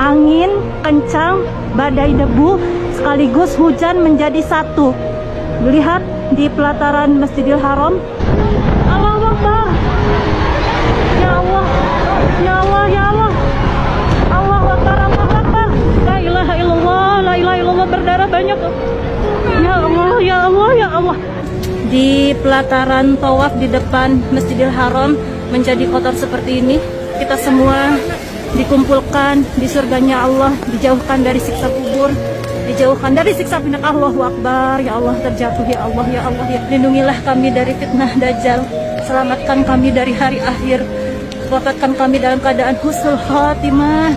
angin kencang, badai debu, sekaligus hujan menjadi satu. Lihat di pelataran Masjidil Haram. Allahu Akbar. Ya Allah, ya Allah, ya Allah. Allahu Akbar, Allahu Akbar. La ilaha illallah, la ilaha illallah, berdarah banyak. Ya Allah, ya Allah, ya Allah. Di pelataran tawaf di depan Masjidil Haram menjadi kotor seperti ini. Kita semua dikumpulkan di surganya Allah, dijauhkan dari siksa kubur, dijauhkan dari siksa penyakit. Allahu Akbar. Ya Allah, terjatuh, ya Allah, ya Allah, ya. Lindungilah kami dari fitnah Dajjal, selamatkan kami dari hari akhir, wafatkan kami dalam keadaan husnul khatimah.